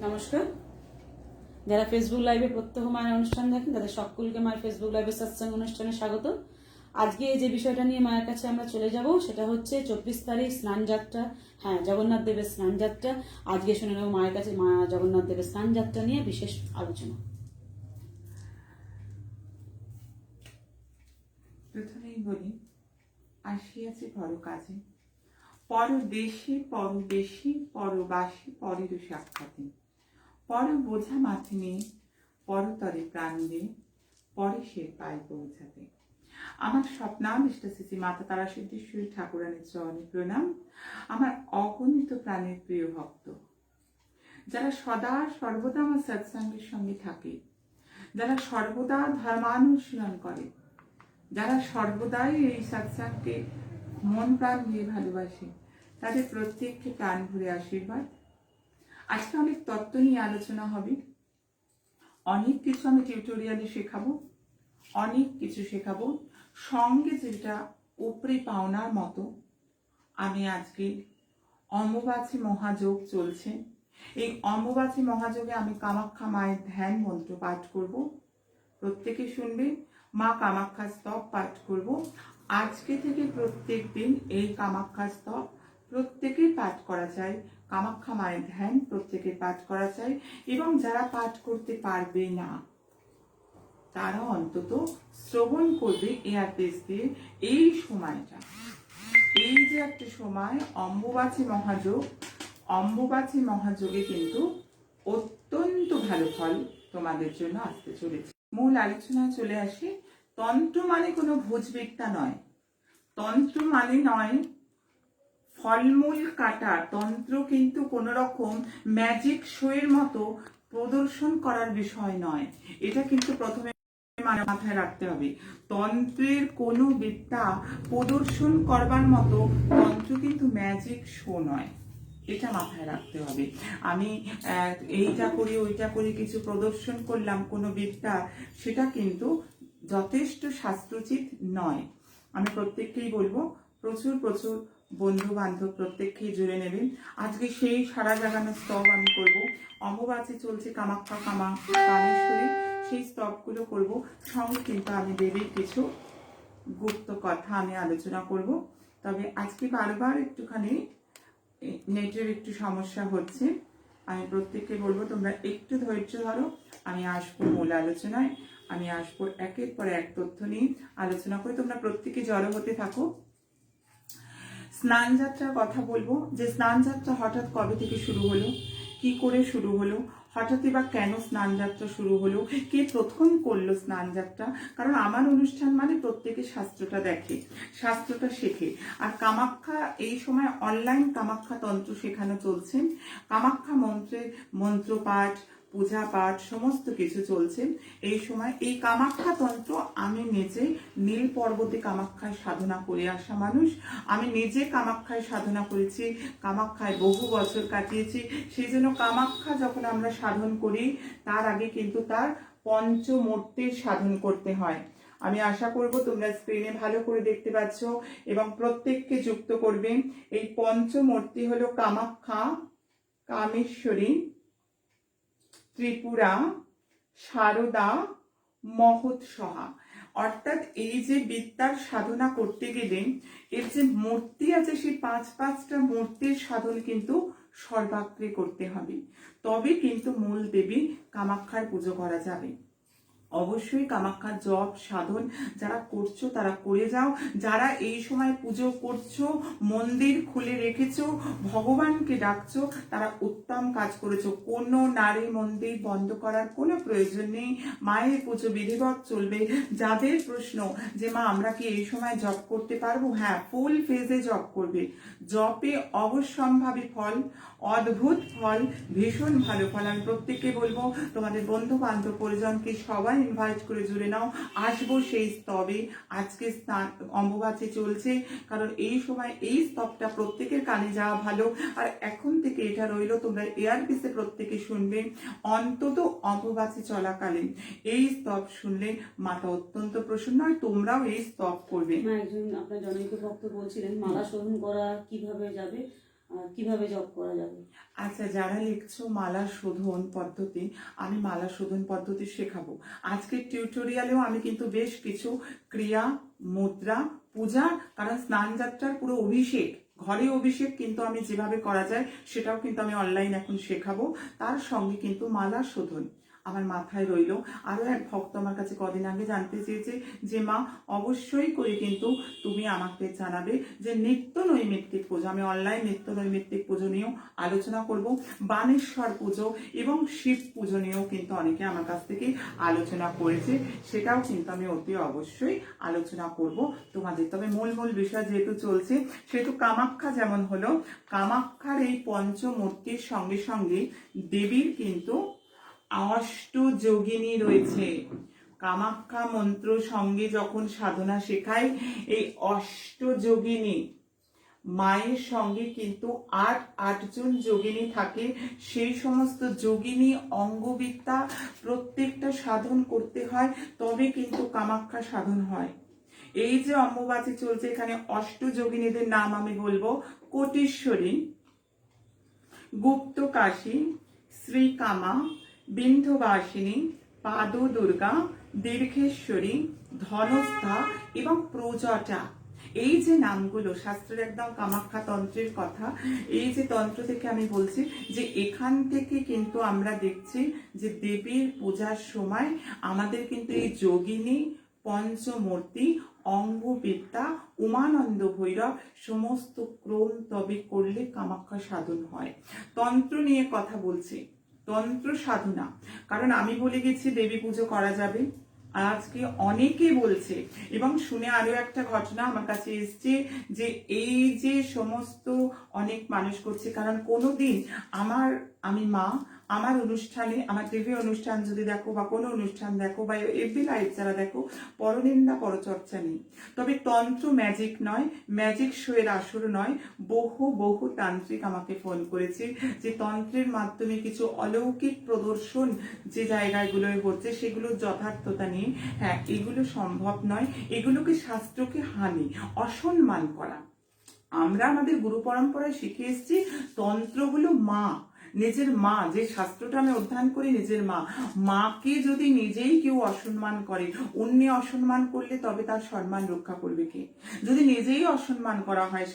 নমস্কার। যারা ফেসবুক লাইভে প্রত্যহ মায়ের অনুষ্ঠান দেখেন তাদের সকলকে মায়ের ফেসবুক লাইভে সৎসঙ্গ অনুষ্ঠানে স্বাগত। আজকে যে বিষয়টা নিয়ে মায়ের কাছে আমরা চলে যাব সেটা হচ্ছে 24 তারিখ স্নানযাত্রা। হ্যাঁ, জগন্নাথ দেবের স্নানযাত্রা। আজকে শুনে নেব মায়ের কাছে মা জগন্নাথ দেবের স্নানযাত্রা নিয়ে বিশেষ আলোচনা। প্রথমেই বলি, আসিয়াছি পর কাজে, পরদেশে পরবেশী, পরবাসী পরের সাক্ষাতে, পর বোঝা মাথে নিয়ে পরতরে প্রাণ দিয়ে পরে সে পায় পৌঁছাতে। আমার স্বপ্নাবিষ্ট শ্রী মাতা তারা সিদ্ধেশ্বরী ঠাকুরানীর চরণে প্রণাম। আমার অগণিত প্রাণের প্রিয় ভক্ত, যারা সদা সর্বদা আমার সৎসঙ্গের সঙ্গে থাকে, যারা সর্বদা ধর্মানুশীলন করে, যারা সর্বদাই এই সৎসঙ্গকে মন প্রাণ দিয়ে ভালোবাসে, তাদের প্রত্যেককে প্রাণ ভরে আশীর্বাদ। আজকে অনেক তত্ত্ব নিয়ে আলোচনা হবে, অনেক কিছু আমি টিউটোরিয়ালে শেখাবো, অনেক কিছু শেখাবো। সঙ্গে যেটা উপরে পাওনার মতো, আমি আজকে অম্বুবাচী মহাযোগ চলছে, এই অম্বুবাচী মহাযোগে আমি কামাখ্যা মায়ের ধ্যান মন্ত্র পাঠ করব। প্রত্যেকে শুনবে। মা কামাখ্যা স্তব পাঠ করব। আজকে থেকে প্রত্যেক দিন এই কামাখ্যা স্তব প্রত্যেকের পাঠ করা চাই। কামাখ্যা মায়ের ধ্যান প্রত্যেকের পাঠ করা চাই, এবং যারা পাঠ করতে পারবে না তারা অন্তত শ্রবণ করবে এয়ারপেস দিয়ে। এই সময়টা, এই যে একটা সময় অম্বুবাচী মহাযোগ, অম্বুবাচী মহাযোগে কিন্তু অত্যন্ত ভালো ফল তোমাদের জন্য আসতে চলেছে। মূল আলোচনায় চলে আসি। তন্ত্র মানে কোনো ভোজবিদ্যা নয়, তন্ত্র মানে নয় ফলমূল কাটা। তন্ত্র কিন্তু কোন রকম ম্যাজিক শোয়ের মতো প্রদর্শন করার বিষয় নয়। এটা কিন্তু প্রথমে মাথায় রাখতে হবে। তন্ত্রের কোনো বিদ্যা প্রদর্শন করবার মতো তন্ত্র কিন্তু ম্যাজিক শো নয়, এটা মাথায় রাখতে হবে। আমি এইটা করি ওইটা করি কিছু প্রদর্শন করলাম কোনো বিদ্যা, সেটা কিন্তু যথেষ্ট শাস্ত্রোচিত নয়। আমি প্রত্যেককেই বলবো, প্রচুর প্রচুর বন্ধু বান্ধব প্রত্যেককেই জুড়ে নেবেন। আজকে সেই সারা জাগানোর স্তব আমি করব। অম্বুবাচী চলছে, কামাখ্যা কামেশ্বরী, সেই স্তবগুলো করব। সঙ্গে কিন্তু আমি দেবীর কিছু গুপ্ত কথা আমি আলোচনা করব। তবে আজকে বারবার একটুখানি নেটের একটু সমস্যা হচ্ছে। আমি প্রত্যেককে বলবো তোমরা একটু ধৈর্য ধরো। আমি আসবো মূল আলোচনায়, আমি আসবো একের পর এক তথ্য নিয়ে আলোচনা করে। তোমরা প্রত্যেকে জড়ো হতে থাকো। স্নান যাত্রার কথা বলবো, যে স্নান যাত্রা হঠাৎ কবে থেকে শুরু হলো, কি করে শুরু হলো, হঠাৎই বা কেন স্নান যাত্রা শুরু হলো, কে প্রথম করলো স্নান যাত্রা। কারণ আমার অনুষ্ঠান মানে প্রত্যেকে শাস্ত্রটা দেখে, শাস্ত্রটা শেখে। আর কামাখ্যা এই সময় অনলাইন কামাখ্যা তন্ত্র শেখানো চলছে। কামাখ্যা মন্ত্রের মন্ত্রপাঠ, পূজা পাঠ সমস্ত কিছু চলছে এই সময়। এই কামাখ্যা তন্ত্র আমি নিজে নীল পর্বতে কামাখ্যায় সাধনা করে আসা মানুষ। আমি নিজে কামাখ্যায় সাধনা করেছি, কামাখ্যায় বহু বছর কাটিয়েছি। সেই জন্য কামাখ্যা যখন আমরা সাধন করি, তার আগে কিন্তু তার পঞ্চমূর্তির সাধন করতে হয়। আমি আশা করব তোমরা স্ক্রিনে ভালো করে দেখতে পাচ্ছ এবং প্রত্যেককে যুক্ত করবে। এই পঞ্চমূর্তি হলো কামাখ্যা, কামেশ্বরী, ত্রিপুরা, শারদা, মহোৎসহা। অর্থাৎ এই যে বিদ্যার সাধনা করতে গেলে এর যে মূর্তি আছে, সেই পাঁচটা মূর্তির সাধন কিন্তু সর্বাগ্রে করতে হবে। তবে কিন্তু মূল দেবী কামাখ্যার পুজো করা যাবে। অবশ্যই কামাখ্যার জপ সাধন যারা করছো তারা করে যাও। যারা এই সময় পুজো করছো, মন্দির খুলে রেখেছো, ভগবানকে ডাকছো, তারা উত্তম কাজ করেছো। কোনো নারী মন্দির বন্ধ করার কোনো প্রয়োজন নেই। মায়ের পুজো বিধিবৎ চলবে। যাদের প্রশ্ন যে মা আমরা কি এই সময় জপ করতে পারবো, হ্যাঁ, ফুল ফেজে জপ করবে। জপে অবশ্যম্ভাবী ফল, অদ্ভুত ফল, ভীষণ ভালো ফল। আমি প্রত্যেককে বলবো তোমাদের বন্ধু বান্ধব পরিজনকে সবাই ইনভাইট করে জুড়ে নাও। আসবো সেই স্তবে। আজকে অম্বুবাচী চলছে, কারণ এই সময় এই স্তবটা প্রত্যেকের কানে যাওয়া ভালো। আর এখন থেকে এটা রইলো, তোমরা এয়ারপিসে প্রত্যেকে শুনবে। অন্তত অম্বুবাচী চলাকালীন এই স্তব শুনলে মাতা অত্যন্ত প্রসন্ন হয়। তোমরাও এই স্তব করবে। একজন আপনার জনৈক ভক্ত বলছিলেন মালা শোধন করা কিভাবে যাবে, কিভাবে জপ করা যাবে? আচ্ছা, যারা লিখছো মালা শোধন পদ্ধতি, আমি মালা শোধন পদ্ধতি শেখাবো। আজকের টিউটোরিয়ালেও আমি কিন্তু বেশ কিছু ক্রিয়া, মুদ্রা, পূজা, কারণ স্নান যাত্রার পুরো অভিষেক, ঘরে অভিষেক কিন্তু আমি যেভাবে করা যায় সেটাও কিন্তু আমি অনলাইন এখন শেখাবো। তার সঙ্গে কিন্তু মালা শোধন আমার মাথায় রইলো। আরো এক ভক্ত আমার কাছে কদিন আগে জানতে চেয়েছে যে মা, অবশ্যই করে কিন্তু তুমি আমাকে জানাবে যে নিত্য নৈমিত্তিক পুজো, আমি অনলাইন নিত্য নৈমিত্তিক পুজো নিয়েও আলোচনা করব, বানেশ্বর পুজো এবং শিব পুজো নিয়েও কিন্তু অনেকে আমার কাছ থেকে আলোচনা করেছে, সেটাও কিন্তু আমি অতি অবশ্যই আলোচনা করব তোমাদের। তবে মূল বিষয় যেহেতু চলছে, সেহেতু কামাখ্যা যেমন হলো, কামাখ্যার এই পঞ্চমূর্তির সঙ্গে সঙ্গে দেবীর কিন্তু অষ্টযোগিনী রয়েছে। কামাখ্যা মন্ত্র সঙ্গে যখন সাধনা শেখায়, এই অষ্টযোগিনী মায়ের সঙ্গে কিন্তু আটজন যোগিনী থাকে। সেই সমস্ত যোগিনী অঙ্গবিদ্যা প্রত্যেকটা সাধন করতে হয়, তবে কিন্তু কামাখ্যা সাধন হয়। এই যে অম্বুবাচী চলছে, এখানে অষ্টযোগিনীদের নাম আমি বলবো: কোটেশ্বরী, গুপ্তকাশী, শ্রীকামা, বিন্ধ্যবাসিনী, পাদ দুর্গা, দীর্ঘেশ্বরী, ধনস্থা এবং প্রজটা। এই যে নামগুলো শাস্ত্রের একদম কামাখ্যা তন্ত্রের কথা, এই যে তন্ত্র থেকে আমি বলছি যে এখান থেকে কিন্তু আমরা দেখছি যে দেবীর পূজার সময় আমাদের কিন্তু এই যোগিনী পঞ্চমূর্তি, অঙ্গবিদ্যা, উমানন্দ ভৈরব সমস্ত ক্রম তবে করলে কামাখ্যা সাধন হয়। তন্ত্র নিয়ে কথা বলছি, তন্ত্র সাধনা, কারণ আমি বলে গেছি দেবী পুজো করা যাবে, আজকে অনেকে বলছে। এবং শুনে আরো একটা ঘটনা আমার কাছে এসছে যে এই যে সমস্ত অনেক মানুষ করছে, কারণ কোনোদিন আমি মা, আমার অনুষ্ঠানে, আমার টিভি অনুষ্ঠান যদি দেখো বা কোনো অনুষ্ঠান দেখো বা এফবি লাইভ যারা দেখো, পরনিন্দা পরচর্চা নেই। তবে তন্ত্র ম্যাজিক নয়, ম্যাজিক শোয়ের আসর নয়। বহু তান্ত্রিক আমাকে ফোন করেছে যে তন্ত্রের মাধ্যমে কিছু অলৌকিক প্রদর্শন যে জায়গাগুলোয় হচ্ছে সেগুলোর যথার্থতা নিয়ে। হ্যাঁ, এগুলো সম্ভব নয়, এগুলোকে শাস্ত্রকে হানি, অসম্মান করা। আমরা আমাদের গুরু পরম্পরায় শিখে এসেছি তন্ত্রগুলো মা, নিজের মা, যে শাস্ত্রটা আমি অধ্যয়ন করি নিজের মাকে যদি নিজেই কেউ অসম্মান করে, অন্য অসম্মান করলে তবে তার সম্মান রক্ষা করবে কে? যদি নিজেই অসম্মান করা হয়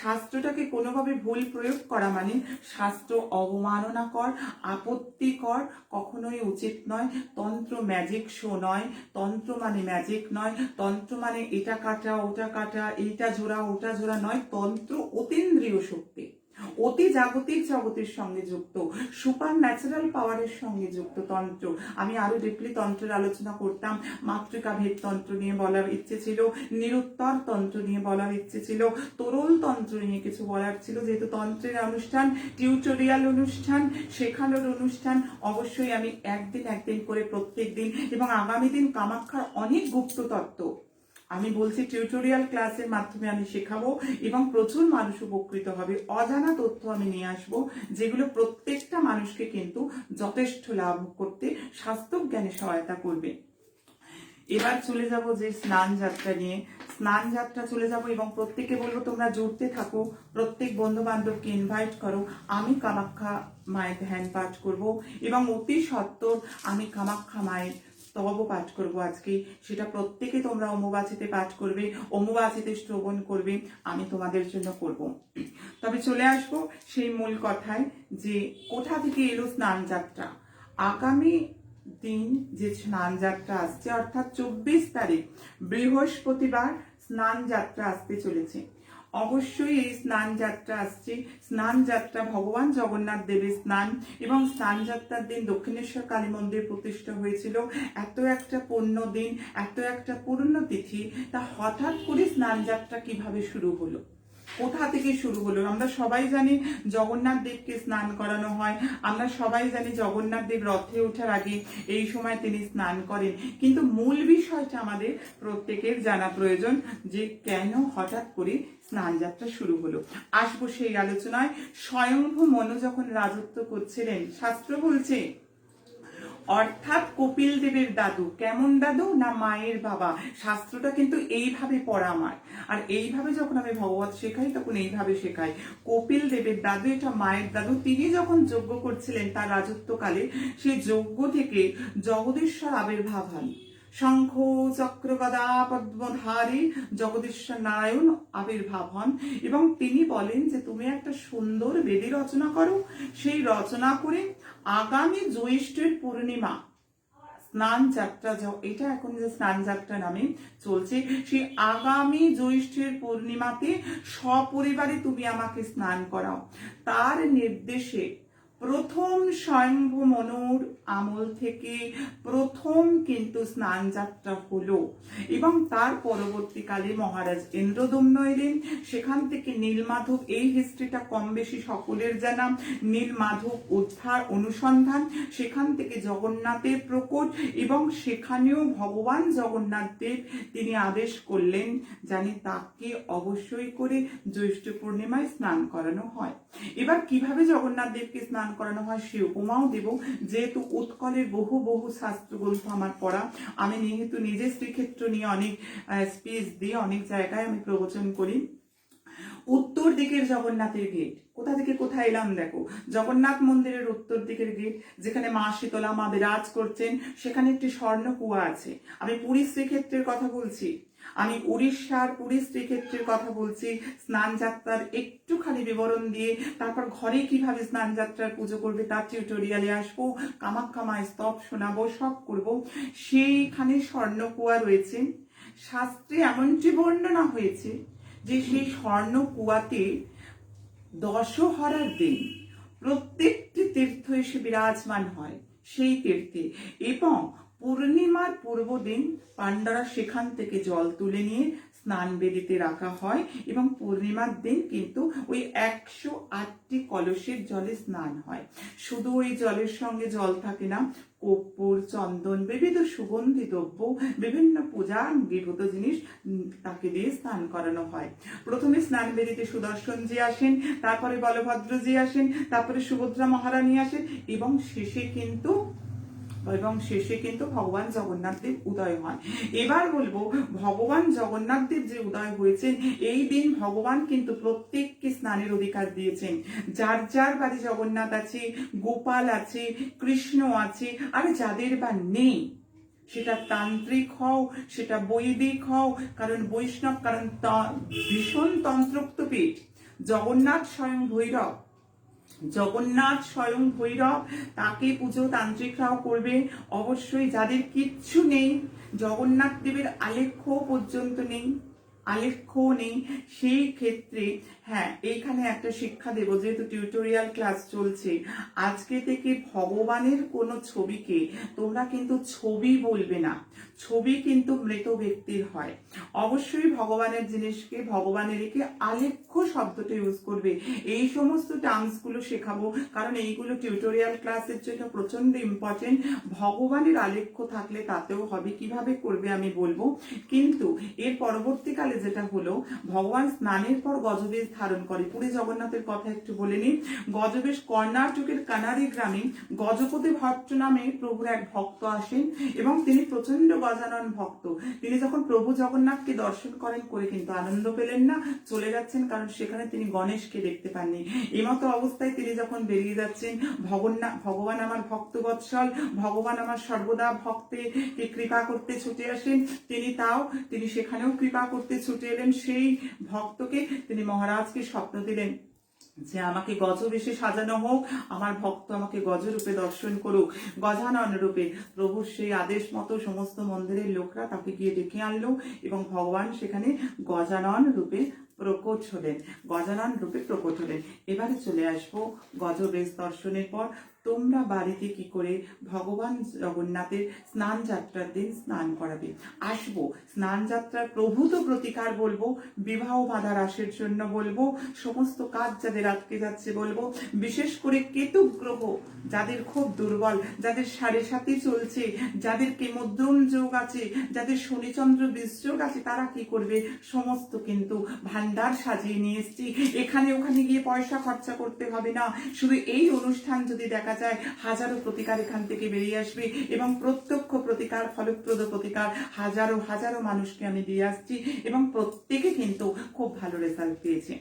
শাস্ত্রটাকে কোনোভাবে ভুল প্রয়োগ করা মানে শাস্ত্র অবমাননা কর, আপত্তিকর, কখনোই উচিত নয়। তন্ত্র ম্যাজিক শো নয়, তন্ত্র মানে ম্যাজিক নয়, তন্ত্র মানে এটা কাটা ওটা কাটা, এইটা জোড়া ওটা জোড়া নয়। তন্ত্র অতীন্দ্রিয় শক্তি, অতি জাগতিক জগতের সঙ্গে যুক্ত, সুপার ন্যাচারাল পাওয়ারের সঙ্গে যুক্ত তন্ত্র। আমি আরো ডিপলি তন্ত্রের আলোচনা করতাম, মাতৃকা ভেদ তন্ত্র নিয়ে বলার ইচ্ছে ছিল, নিরুত্তর তন্ত্র নিয়ে বলার ইচ্ছে ছিল, তরল তন্ত্র নিয়ে কিছু বলার ছিল। যেহেতু তন্ত্রের অনুষ্ঠান, টিউটোরিয়াল অনুষ্ঠান, শেখানোর অনুষ্ঠান, অবশ্যই আমি একদিন করে প্রত্যেক দিন, এবং আগামী দিন কামাখ্যার অনেক গুপ্ত তত্ত্ব আমি বলছি টিউটোরিয়াল ক্লাসের মাধ্যমে আমি শেখাবো, এবং প্রচুর মানুষ উপকৃত হবে। অজানা তথ্য আমি নিয়ে আসবো, যেগুলো প্রত্যেকটা মানুষকে কিন্তু যথেষ্ট লাভ করতে স্বাস্থ্যজ্ঞানে সহায়তা করবে। এবার চলে যাব যে স্নান যাত্রা নিয়ে, স্নান যাত্রা চলে যাব, এবং প্রত্যেককে বলবো তোমরা জুড়তে থাকো, প্রত্যেক বন্ধু বান্ধবকে ইনভাইট করো। আমি কামাখ্যা মায়ের ধ্যান পাঠ করব, এবং অতি সত্বর আমি কামাখ্যা মায়ের স্তব পাঠ করব আজকে। সেটা প্রত্যেকে তোমরা অম্বুবাচীতে পাঠ করবে, অম্বুবাচীতে শ্রবণ করবে, আমি তোমাদের জন্য করব। তবে চলে আসবো সেই মূল কথায়, যে কোথা থেকে এলো স্নান যাত্রা। আগামী দিন যে স্নান যাত্রা আসছে, অর্থাৎ 24 তারিখ বৃহস্পতিবার স্নান যাত্রা আসতে চলেছে। অবশ্যই এই স্নান যাত্রা আসছে। স্নান যাত্রা ভগবান জগন্নাথ দেবের স্নান, এবং স্নান যাত্রার দিন দক্ষিণেশ্বর কালী মন্দির প্রতিষ্ঠা হয়েছিল। এত একটা পুণ্য দিন, এত একটা পূর্ণ তিথি, তা হঠাৎ করে স্নান যাত্রা কিভাবে শুরু হলো, কোথা থেকে শুরু হলো? আমরা সবাই জানি জগন্নাথ দেবকে স্নান করানো হয়, আমরা সবাই জানি জগন্নাথ দেব রথে ওঠার আগে এই সময় তিনি স্নান করেন, কিন্তু মূল বিষয়টা আমাদের প্রত্যেকের জানা প্রয়োজন, যে কেন হঠাৎ করে স্নান যাত্রা শুরু হলো। আসবো সেই আলোচনায়। স্বয়ংভূ মনু যখন রাজত্ব করছিলেন, শাস্ত্র বলছে অর্থাৎ কপিল দেবের দাদু। কেমন দাদু? না মায়ের বাবা। শাস্ত্রটা কিন্তু এইভাবে পড়া আমার, আর এইভাবে যখন আমি ভগবত শেখাই তখন এইভাবে শেখাই। কপিল দেবের দাদু, এটা মায়ের দাদু। তিনি যখন যজ্ঞ করছিলেন তার রাজত্বকালে, সেই যজ্ঞ থেকে জগদীশ্বর আবির্ভাব হন। শঙ্খ চক্র গদা পদ্মধারী জগদীশ্বর নারায়ণ আবির্ভাব হন এবং তিনি বলেন যে তুমি একটা সুন্দর বেদি রচনা করো। সেই রচনা করে আগামী জ্যৈষ্ঠের পূর্ণিমা স্নান যাত্রা, এটা এখন যে স্নান যাত্রা নামে চলছে, সেই আগামী জ্যৈষ্ঠের পূর্ণিমাতে সপরিবারে তুমি আমাকে স্নান করাও। তার নির্দেশে প্রথম স্বয়ম্ভু মনুর আমল থেকে প্রথম কিন্তু স্নান যাত্রা হলো এবং তার পরবর্তীকালে মহারাজ ইন্দ্রদম্ন এলেন। সেখান থেকে নীলমাধব, এই হিস্ট্রিটা কম বেশি সকলের জানা, নীলমাধব উদ্ধার অনুসন্ধান, সেখান থেকে জগন্নাথের প্রকট এবং সেখানেও ভগবান জগন্নাথ দেব তিনি আদেশ করলেন জানি তাকে অবশ্যই করে জ্যৈষ্ঠ পূর্ণিমায় স্নান করানো হয়। এবার কিভাবে জগন্নাথ দেবকে স্নান করানো হয় সে উপমাও দেব। যেহেতু উৎকলের বহু বহু শাস্ত্র গ্রন্থ আমার পড়া, আমি যেহেতু নিজে শ্রীক্ষেত্র নিয়ে অনেক স্পিচ দিই, অনেক জায়গায় আমি প্রবচন করি। উত্তর দিকের জগন্নাথের গেট, কোথা থেকে কোথায় এলাম দেখো, জগন্নাথ মন্দিরের উত্তর দিকের গেট, যেখানে মা শীতলা মা বিরাজ করছেন, সেখানে একটি স্বর্ণ কুয়া আছে। আমি পুরী শ্রীক্ষেত্রের কথা বলছি, আমি উড়িষ্যার পুরী শ্রীক্ষেত্রের কথা বলছি। স্নান যাত্রার একটুখানি বিবরণ দিয়ে তারপর ঘরে কিভাবে স্নান যাত্রার পুজো করবে তার টিউটোরিয়ালে আসবো, কামাখ্যা মায়ের স্তব শোনাবো, সব করবো। সেইখানে স্বর্ণ কুয়া রয়েছে। শাস্ত্রে এমনটি বর্ণনা হয়েছে যে সেই স্বর্ণ কুয়াতে দশহরার দিন প্রত্যেকটি তীর্থ এসে বিরাজমান হয় সেই তীর্থে, এবং পূর্ণিমার পূর্ব দিন পাণ্ডারা সেখান থেকে জল তুলে নিয়ে স্নান বেদিতে রাখা হয় এবং পূর্ণিমার দিন কিন্তু ওই 108টি কলসের জলে স্নান হয়। শুধু ওই জলের সঙ্গে জল থাকে না, কর্পূর, চন্দন, বিবিধ সুগন্ধি দ্রব্য, বিভিন্ন পূজা বিভূত জিনিস তাকে দিয়ে স্নান করানো হয়। প্রথমে স্নান বেদিতে সুদর্শনজি আসেন, তারপরে বলভদ্রজি আসেন, তারপরে সুভদ্রা মহারানী আসেন এবং শেষে কিন্তু ভগবান জগন্নাথ দেব উদয় হন। এবার বলবো ভগবান জগন্নাথ দেব যে উদয় হয়েছেন, এই দিন ভগবান কিন্তু প্রত্যেককে স্নানের অধিকার দিয়েছেন। যার যার বাড়ি জগন্নাথ আছে, গোপাল আছে, কৃষ্ণ আছে, আর যাদের বা নেই, সেটা তান্ত্রিক হও, সেটা বৈদিক হও, কারণ বৈষ্ণব, কারণ ভীষণ তন্ত্রোক্ত পীঠ। জগন্নাথ স্বয়ং ভৈরব, তাকে পুজো তান্ত্রিকরাও করবে অবশ্যই। যাদের কিচ্ছু নেই, জগন্নাথ দেবের আলেখ্য পর্যন্ত নেই, সেই ক্ষেত্রে হ্যাঁ এইখানে একটা শিক্ষা দেব, যেহেতু টিউটোরিয়াল ক্লাস চলছে, আজকে থেকে ভগবানের কোনো ছবিকে তোমরা কিন্তু ছবি বলবে না। ছবি কিন্তু মৃত ব্যক্তির হয়। অবশ্যই ভগবানের জিনিসকে ভগবানের রেখে আলেখ্য শব্দটা ইউজ করবে। এই সমস্ত টার্মস গুলো শেখাবো, কারণ এইগুলো টিউটোরিয়াল ক্লাসের জন্য প্রচন্ড ইম্পর্টেন্ট। ভগবানের আলেখ্য থাকলে তাতেও হবে, কিভাবে করবে আমি বলবো। কিন্তু এর পরবর্তীকালে যেটা হলো, ভগবান স্নানের পর গজবেশ ধারণ করে। পুরী জগন্নাথের কথা একটু বলে নিই। গজবেশ কর্ণাটকের কানারি গ্রামে গজপতি ভট্ট নামে প্রভুর এক ভক্ত আসেন এবং তিনি প্রচন্ড গজানন ভক্ত। তিনি যখন প্রভু জগন্নাথকে দর্শন করেন, করে কিন্তু আনন্দ পেলেন না, চলে যাচ্ছেন, কারণ সেখানে তিনি গণেশকে দেখতে পাননি। এমতো অবস্থায় তিনি যখন বেরিয়ে যাচ্ছেন, ভগবান আমার ভক্ত বৎসল, ভগবান আমার সর্বদা ভক্তের কৃপা করতে ছুটে আসেন, তিনি সেখানেও কৃপা করতে ছুটে এলেন। সেই ভক্তকে তিনি মহারাজকে স্বপ্ন দিলেন যে আমাকে গজবেশে সাজানো হোক, আমার ভক্ত আমাকে গজরূপে দর্শন করুক, গজানন রূপে। প্রভুর সেই আদেশ মতো সমস্ত মন্দিরের লোকরা তাকে গিয়ে ডেকে আনলো এবং ভগবান সেখানে গজানন রূপে প্রকট হলেন। এবারে চলে আসবো গজবেশ দর্শনের পর তোমরা বাড়িতে কি করে ভগবান জগন্নাথের স্নান যাত্রার দিন স্নান করাবে। আসবো স্নান যাত্রার প্রভূত প্রতিকার বলবো, বিবাহ বাধা হ্রাসের জন্য বলবো, সমস্ত কাজ যাদের আটকে যাচ্ছে বলবো, বিশেষ করে কেতু গ্রহ যাদের খুব দুর্বল, যাদের 7.5 চলছে, যাদের কেমদ্রুম যোগ আছে, যাদের শনিচন্দ্র বীজ যোগ আছে, তারা কি করবে, সমস্ত কিন্তু ভান্ডার সাজিয়ে নিয়ে এসেছি, এখানে ওখানে গিয়ে পয়সা খরচা করতে হবে না, শুধু এই অনুষ্ঠান যদি দেখা যায় হাজারো প্রতিকার এখান থেকে বেরিয়ে আসবে এবং প্রত্যক্ষ প্রতিকার, ফলপ্রদ প্রতিকার হাজারো হাজারো মানুষকে আমি দিয়ে আসছি এবং প্রত্যেকে কিন্তু খুব ভালো রেজাল্ট পেয়েছে।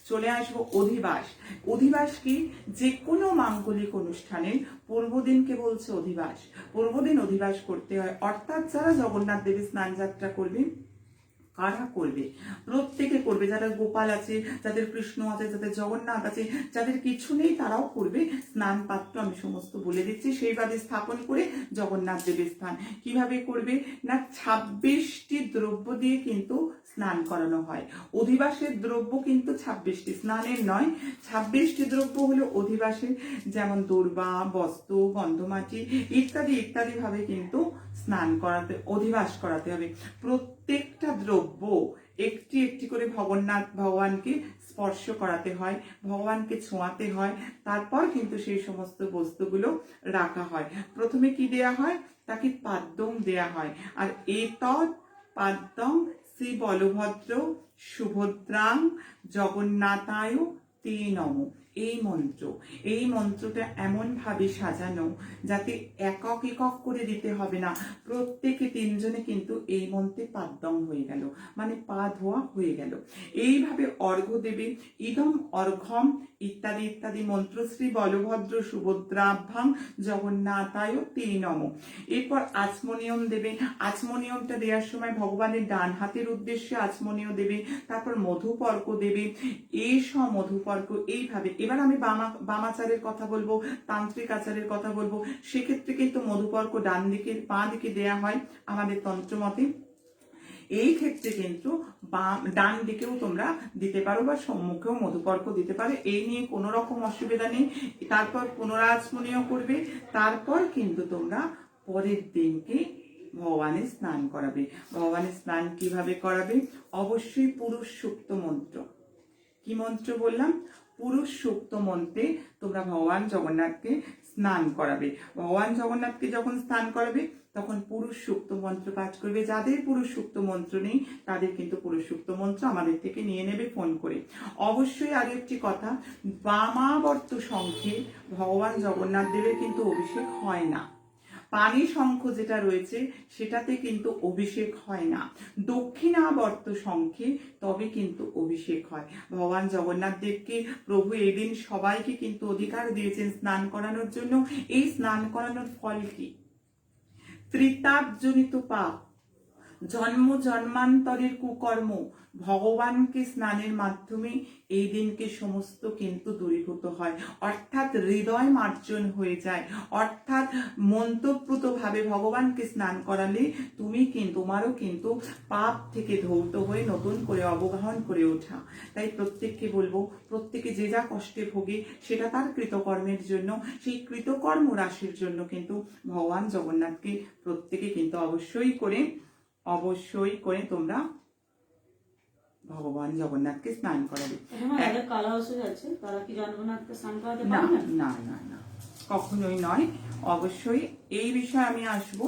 চলে আসবো অধিবাস। অধিবাস কি? যে কোনো মাঙ্গলিক অনুষ্ঠানের পূর্বদিনকে বলছে অধিবাস। পূর্বদিন অধিবাস করতে হয়, অর্থাৎ যারা জগন্নাথ দেবী স্নান যাত্রা করবে, কারা করবে? প্রত্যেকে করবে। যারা গোপাল আছে, যাদের কৃষ্ণ আছে, যাদের জগন্নাথ আছে, যাদের কিছু নেই তারাও করবে। স্নান পাত্র আমি সমস্ত বলে দিচ্ছি, সেইভাবে স্থাপন করে জগন্নাথ দেবের স্থান কিভাবে করবে না, 26টি দ্রব্য দিয়ে কিন্তু স্নান করানো হয়। অধিবাসের দ্রব্য কিন্তু 26টি, স্নানের নয়। 26টি দ্রব্য হলো অধিবাসের, যেমন দূর্বা, বস্ত্র, গন্ধমাটি ইত্যাদি ইত্যাদি ভাবে কিন্তু স্নান করাতে, অধিবাস করাতে হবে। প্রত্যেকটা দ্রব্য একটি একটি করে ভগবানকে স্পর্শ করাতে হয়, ভগবানকে ছোঁয়াতে হয়, তারপর কিন্তু সেই সমস্ত বস্তুগুলো রাখা হয়। প্রথমে কি দেয়া হয়? তাকে পাদ্যম দেয়া হয়। আর এতৎ পাদ্যম শ্রী বলভদ্র সুভদ্রাং জগন্নাথায় তে নমঃ। এই মন্ত্রটা এমন ভাবে সাজানো যাতে একক একক করে দিতে হবে না, প্রত্যেকে তিনজনে কিন্তু এই মন্ত্রে পাদ্যম হয়ে গেল, মানে পা ধোয়া হয়ে গেল। এইভাবে অর্ঘ্য দেবে, ইদম অর্ঘ্যম ইত্যাদি ইত্যাদি মন্ত্র শ্রী বলভদ্র সুভদ্রাভ্যাং জগন্নাথায় তে নমঃ। এরপর আচমনিয়ম দেবে। আচমনিয়মটা দেওয়ার সময় ভগবানের ডান হাতের উদ্দেশ্যে আচমনীয় দেবে, তারপর মধুপর্ক দেবে, মধুপর্ক এইভাবে। এবার আমি বামাচারের কথা বলবো, তান্ত্রিক আচারের কথা বলবো, সেক্ষেত্রে কিন্তু মধুপর্ক ডান দিকে, বাঁ দিকে দেয়া হয় আমাদের তন্ত্রমতে। এই ক্ষেত্রে কিন্তু ডান দিকেও তোমরা দিতে পারো বা সম্মুখেও মধুপর্ক দিতে পারো, এই নিয়ে কোনো রকম অসুবিধা নেই। তারপর পুনরাচমনীয় করবে, তারপর কিন্তু তোমরা পরের দিনকে ভগবানের স্নান করাবে। ভগবানের স্নান কিভাবে করাবে? অবশ্যই পুরুষ সূক্ত মন্ত্র। কি মন্ত্র বললাম? পুরুষ সূক্ত মন্ত্রে তোমরা ভগবান জগন্নাথকে স্নান করাবে। ভগবান জগন্নাথকে যখন স্নান করাবে তখন পুরুষ সূক্ত মন্ত্র পাঠ করবে। যাদের পুরুষ সূক্ত মন্ত্র নেই তাদের কিন্তু পুরুষ সূক্ত মন্ত্র আমাদের থেকে নিয়ে নেবে ফোন করে। অবশ্যই আরো একটি কথা, বামাবর্ত শঙ্খে ভগবান জগন্নাথ দেবের কিন্তু অভিষেক হয় না। পানি শঙ্খ যেটা রয়েছে সেটাতে কিন্তু অভিষেক হয় না। দক্ষিণাবর্ত শঙ্খে তবে কিন্তু অভিষেক হয়। ভগবান জগন্নাথ দেবকে প্রভু এদিন সবাইকে কিন্তু অধিকার দিয়েছেন স্নান করানোর জন্য। এই স্নান করানোর ফল কি? ত্রিতাপজনিত পাপ, জন্ম জন্মান্তরের কুকর্ম ভগবানকে স্নানের মাধ্যমে এই দিনকে সমস্ত কিন্তু দূরীভূত হয়, অর্থাৎ হৃদয় মার্জন হয়ে যায়। অর্থাৎ মন্ত্রপ্রুত ভাবে ভগবানকে স্নান করালে তোমারও কিন্তু পাপ থেকে ধৌত হয়ে নতুন করে অবগাহন করে ওঠা। তাই প্রত্যেককে বলবো, প্রত্যেকে যে যা কষ্টে ভোগে সেটা তার কৃতকর্মের জন্য, সেই কৃতকর্ম রাশির জন্য কিন্তু ভগবান জগন্নাথকে প্রত্যেকে কিন্তু অবশ্যই করে তোমরা ভগবান জগন্নাথকে স্নান করাবে। না না না না, কখনোই নয়। অবশ্যই এই বিষয়ে আমি আসবো।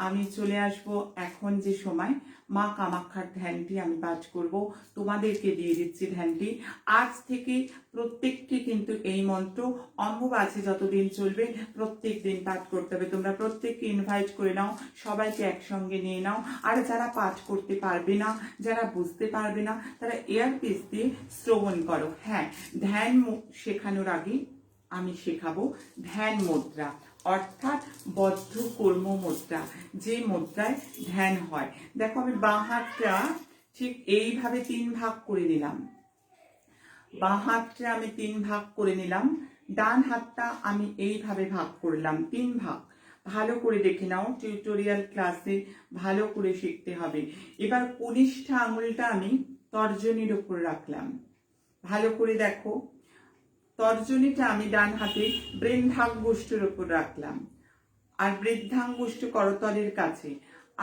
আমি চলে আসব এখন যে সময় মা কামাখ্যার ধ্যানটি আমি পাঠ করব, তোমাদেরকে দিয়ে দিচ্ছি ধ্যানটি। আজ থেকে প্রত্যেককে কিন্তু এই মন্ত্র অম্বুবাচী যতদিন চলবে প্রত্যেক দিন পাঠ করতে হবে। তোমরা প্রত্যেককে ইনভাইট করে নাও, সবাইকে একসঙ্গে নিয়ে নাও। আর যারা পাঠ করতে পারবে না, যারা বুঝতে পারবে না, তারা এয়ারপিস দিয়ে শ্রবণ করো। হ্যাঁ, ধ্যান শেখানোর আগে আমি শেখাবো ধ্যান মুদ্রা, অর্থাৎ বদ্ধ কর্ম মুদ্রা, যে মুদ্রায় ধ্যান হয়। দেখো আমি বাঁ হাতটা ঠিক এইভাবে 3 ভাগ করে নিলাম। বাঁ হাতটা আমি 3 ভাগ করে নিলাম, ডান হাতটা আমি এইভাবে ভাগ করলাম 3 ভাগ। ভালো করে দেখে নাও, টিউটোরিয়াল ক্লাসে ভালো করে শিখতে হবে। এবার কনিষ্ঠ আঙুলটা আমি তর্জনীর উপর রাখলাম, ভালো করে দেখো। তর্জনীটা আমি ডান হাতে বৃদ্ধাঙ্গুষ্ঠের উপর রাখলাম, আর বৃদ্ধাঙ্গুষ্ঠ করতলের কাছে,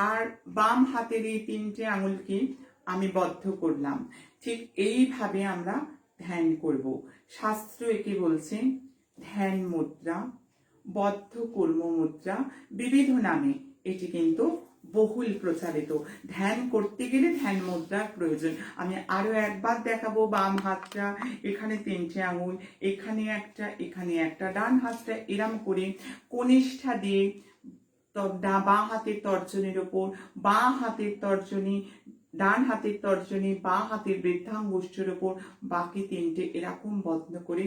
আর বাম হাতের এই 3টে আঙুলকে আমি বদ্ধ করলাম। ঠিক এইভাবে আমরা ধ্যান করব। শাস্ত্র একে বলছে ধ্যান মুদ্রা, বদ্ধ কর্ম মুদ্রা, বিবিধ নামে এটি কিন্তু বহুল প্রচারিত। ধ্যান করতে গেলে ধ্যান মুদ্রার প্রয়োজন। আমি আরো একবার দেখাবো। বাম হাতটা, এখানে 3টে আঙুল, এখানে একটা, এখানে একটা। ডান হাতটা এরম করে কনিষ্ঠা দিয়ে বাঁ হাতের তর্জনীর ওপর, বাঁ হাতের তর্জনী, ডান হাতের তর্জনী, বাঁ হাতের বৃদ্ধাঙ্গুষ্ঠের ওপর, বাকি 3টে এরকম বন্ধ করে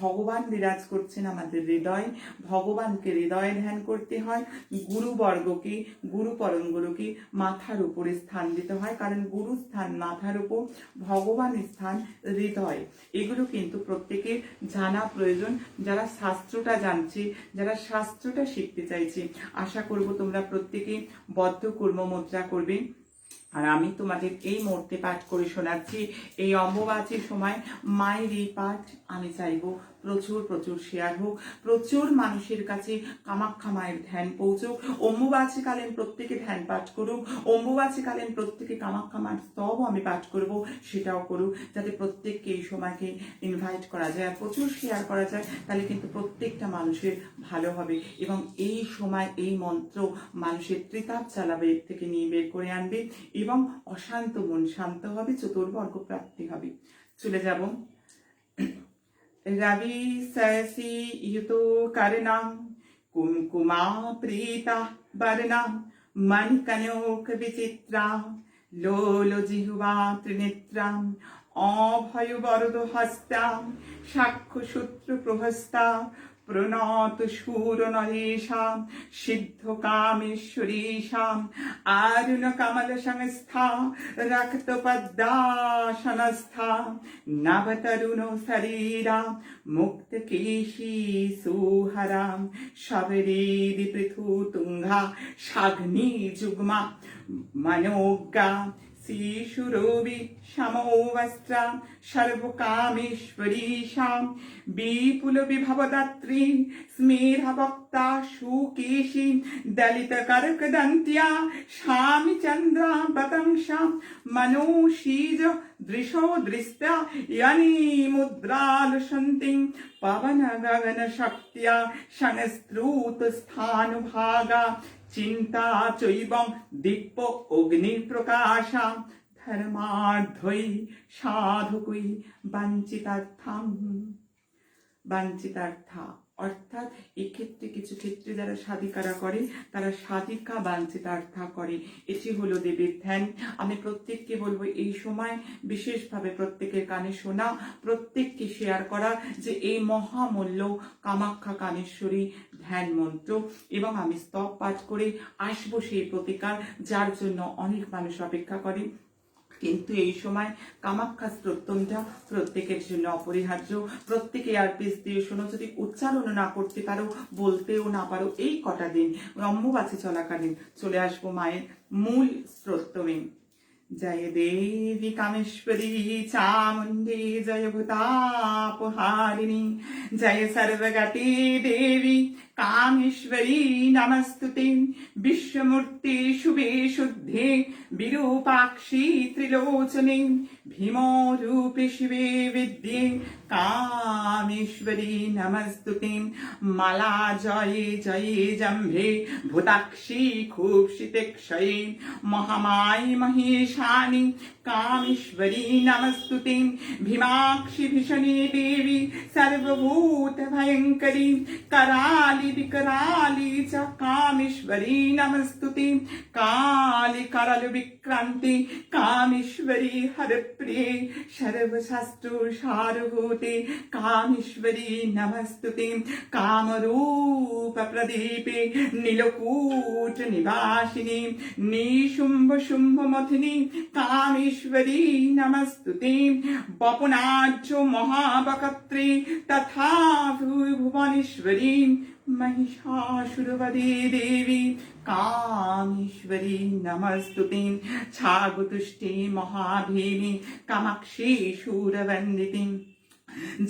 ভগবান বিরাজ করছেন আমাদের হৃদয়। ভগবানকে হৃদয়ে ধ্যান করতে হয়। গুরুবর্গকে, গুরু পরম গুরুকে মাথার উপরে স্থান দিতে হয়, কারণ গুরু স্থান মাথার উপর, ভগবানের স্থান হৃদয়। এগুলো কিন্তু প্রত্যেকের জানা প্রয়োজন। যারা শাস্ত্রটা জানছে, যারা শাস্ত্রটা শিখতে চাইছে, আশা করব তোমরা প্রত্যেকে বদ্ধ কর্ম মুদ্রা করবে। আর আমি তোমাদের এই মুহূর্তে পাঠ করে শোনাচ্ছি। এই অম্বুবাচীর সময় মায়ের এই পাঠ আমি চাইবো প্রচুর প্রচুর শেয়ার হোক, প্রচুর মানুষের কাছে কামাখ্যা মায়ের ধ্যান পৌঁছুক। অম্বুবাচীকালীন প্রত্যেকে ধ্যান পাঠ করুক, অম্বুবাচীকালীন প্রত্যেকে কামাখ্যা মায়ের স্তব আমি পাঠ করব, সেটাও করুক, যাতে প্রত্যেককে এই সময়কে ইনভাইট করা যায় আর প্রচুর শেয়ার করা যায়। তাহলে কিন্তু প্রত্যেকটা মানুষের ভালো হবে এবং এই সময় এই মন্ত্র মানুষের ত্রিতাপ চালাবে, এর থেকে নিয়ে বের করে আনবে এবং অশান্ত মন শান্ত হবে, চতুর্বর্গ প্রাপ্তি হবে। চলে যাব। রবি সয়সি ইয়ুতো করণাম কুমকুমা প্রীতা বর্ণাম মণিকনক বিচিত্রা লোল জিহ্বা ত্রিনেত্রাম অভয় বরদ হস্তাম সাক্ষ্য সূত্র প্রহস্তা প্রণত শূর নরেশাম সিদ্ধ কামেশ্বরীশাম আরুণ কমল সংস্থা রক্ত পদ্মাসনস্থা নবতরুণ শরীরা মুক্ত কেশী সুহরাম শবরেদি পৃথু তুঙ্গা সাগ্নি যুগ্মা মনোজ্ঞা শিশুরবি সমবস্ত্রা সর্বকামেশ্বরীশাম বিপুল বিভবদাত্রী স্মেরভক্তা সুকেশী দলিত করকদন্ত্যা স্বামী চন্দ্রা বতংসা মনোশীজ দৃশো দৃষ্টা ইয়ানি মুদ্রালসন্তি পবন গগন শক্তিয়া সংস্ত্রুত স্থানুভাগা চিন্তা চৈবং দীপ্য অগ্নি প্রকাশা ধর্মার্থই সাধুকই বাঞ্ছিতার্থাম। বাঞ্ছিতার্থা অর্থাৎ এক্ষেত্রে কিছু ক্ষেত্রে যারা সাধিকারা করে তারা সাধিকা বাঞ্ছিতার্থা করে। এটি হলো দেবের ধ্যান। আমি প্রত্যেককে বলবো এই সময় বিশেষভাবে প্রত্যেকের কানে শোনা, প্রত্যেককে শেয়ার করা যে এই মহামূল্য কামাখ্যা কামেশ্বরী ধ্যান মন্ত্র, এবং আমি স্তব পাঠ করে আসবো সেই প্রতিকার যার জন্য অনেক মানুষ অপেক্ষা করে। কিন্তু এই সময় কামাখ্যা স্তোত্রটা প্রত্যেকের জন্য অপরিহার্য। প্রত্যেকে আর পিস দিয়ে শোনো। যদি উচ্চারণও না করতে পারো, বলতেও না পারো, এই কটা দিন অম্বুবাচী চলাকালীন চলে আসবো মায়ের মূল স্তোত্রমে। জয় দেবী কামেশ্বরী চামুণ্ডী জয় ভূতাপহারিণী জয় সর্বগতি দেবী কামেশ্বরী নমস্তুতে বিশ্বমূর্তি শুভে শুদ্ধে বিরূপাক্ষী ত্রিলোচনে ভীমরূপে শিবে বিদ্যে কামেশ্বরী নমস্তুতে মালা জয়ে জয়ে জম্ভে ভূতাক্ষী খুবশিতেক্ষয়ে মহামাই মহেশানি कामेश्वरी नमस्तुते भीमाक्षी भीषणी देवी सर्वभूत भयंकरी कराली विकराली च कामेश्वरी नमस्तुते काली करल विक्रांति कामेश्वरी हरप्रिये सर्वशास्त्र सारभूते कामेश्वरी नमस्तुते कामरूप प्रदीपे नीलकूट निवासिनी निशुंभ शुंभ मथिनी कामेश्वरी नमस्तुते बपुनाज्य महाबकत्री तथा भुवनेश्वरी महिषासुरवदे देवी कामेश्वरी नमस्तुते छागुतुष्टे महाभीमी कामाक्षी शूरवन्दिती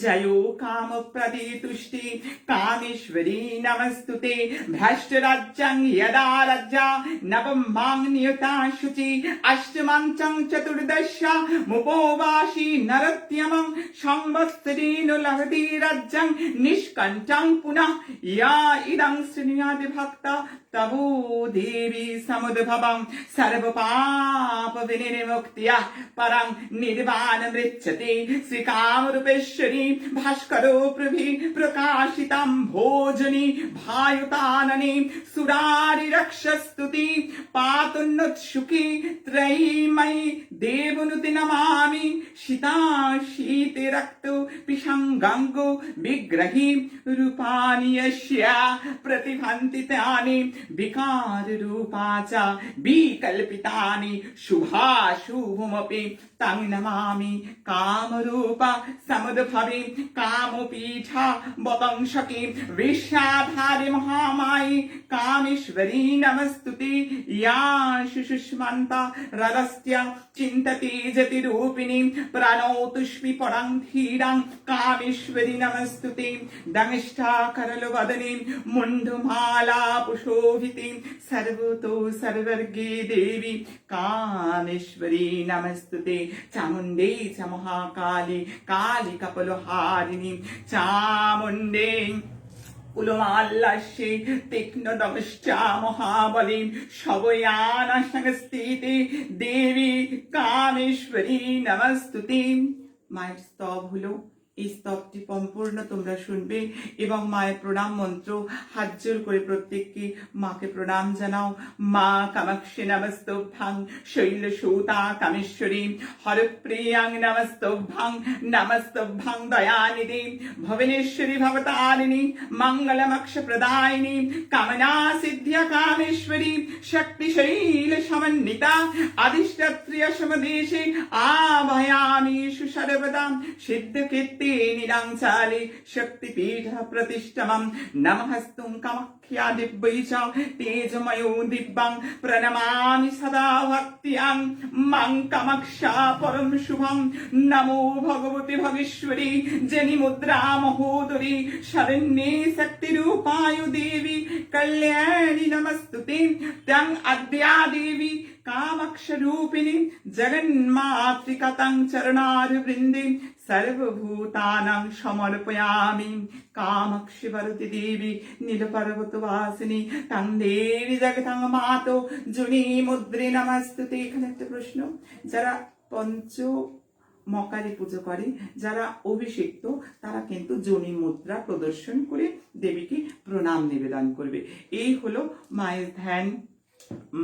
जयो काम प्रदे तुष्टि कामेश्वरी नमस्तुते भ्रष्ट राज्यं यदा राज्या नवम मांग नियता शुचि अष्टमं चं चतुर्दश मुपोवाशी नरत्यमं संवत्सरेण लभते राज्यं निष्कण्ठं पुनः या इदं शृणुयात् भक्ता तवो देवी समुद्भवं सर्वपाप विनिर्मुक्त्या परं निर्वाणमृच्छते श्रीकामरूपेश्वरी भास्करो प्रभि प्रकाशितं भोजनी भायुतानने सुरारिरक्षस्तुति पातुन्नुत्सुकी त्रयीमयी देवनुति नमामि शीता शीते रक्तो पिशङ्गङ्गो विग्रही रूपाणि यस्या प्रतिभान्ति तानि विकार रूपा च विकल्पितानि शुभाशुभमपि तं नमामि कामरूपा समुद्भवे कामपीठा वतंसकी विश्वाधारि महामायी कामेश्वरी नमस्तुते या सुषुष्मन्ता हृदस्त्य चिन्तति जतिरूपिणी प्रणोतुष्मि परं धीरं कामेश्वरी नमस्तुते दंष्टा करलवदने मुण्डमाला पुशोभिते सर्वतो सर्वर्गे देवी कामेश्वरी नमस्तुते चामुण्डे च महाकाली काली कपलहारिणी चामुण्डे उलुमाल्लास्ये तीक्ष्णदंष्टा महाबली शवयाना संस्थिते देवी कामेश्वरी नमस्तुते। माয়ের স্তব হলো এই স্তবটি সম্পূর্ণ তোমরা শুনবে এবং মায়ের প্রণাম মন্ত্র হাত জোর করে প্রত্যেককে মাকে প্রণাম জানাও। মা কামাক্ষী নমস্তভ্যাং শৈলসূতা কামেশ্বরী হরপ্রিয়াং নমস্তভ্যাং নমস্তভ্যাং দয়ানিধি ভুবনেশ্বরী ভবতারিণী মঙ্গলমক্ষ প্রদায়িনী কামনা সিদ্ধ্য কামেশ্বরী শক্তিশৈল সমন্বিতা अधिष्ठात्रिय समदेशे आभयामीषु सर्वदा सिद्धकीर्ति नीलांचाले शक्तिपीठ प्रतिष्ठमं नमस्तुं कामाख्या दिव्यै च तेजमयो दिव्यं प्रणमामि सदा भक्त्यां मां कामाक्षा परं शुभं नमो भगवति भगेश्वरी जनि मुद्रा महोदरी शरण्ये शक्तिरूपाय देवी कल्याणी नमस्तुते तं अद्या देवी कामाक्षरूपिणी जगन्मातृका तं चरणारविन्दे सर्वभूतानां समर्पयामि कामाक्षी वरदे देवी नीलपर्वतवासिनी तं देवी जगतं मातो जुनि मुद्रे नमस्तुते। এখানে একটা প্রশ্ন, যারা পঞ্চ মকারি পুজো করে, যারা অভিষিক্ত, তারা কিন্তু যোনি মুদ্রা প্রদর্শন করে দেবীকে প্রণাম নিবেদন করবে। এই হলো মায়ের ধ্যান,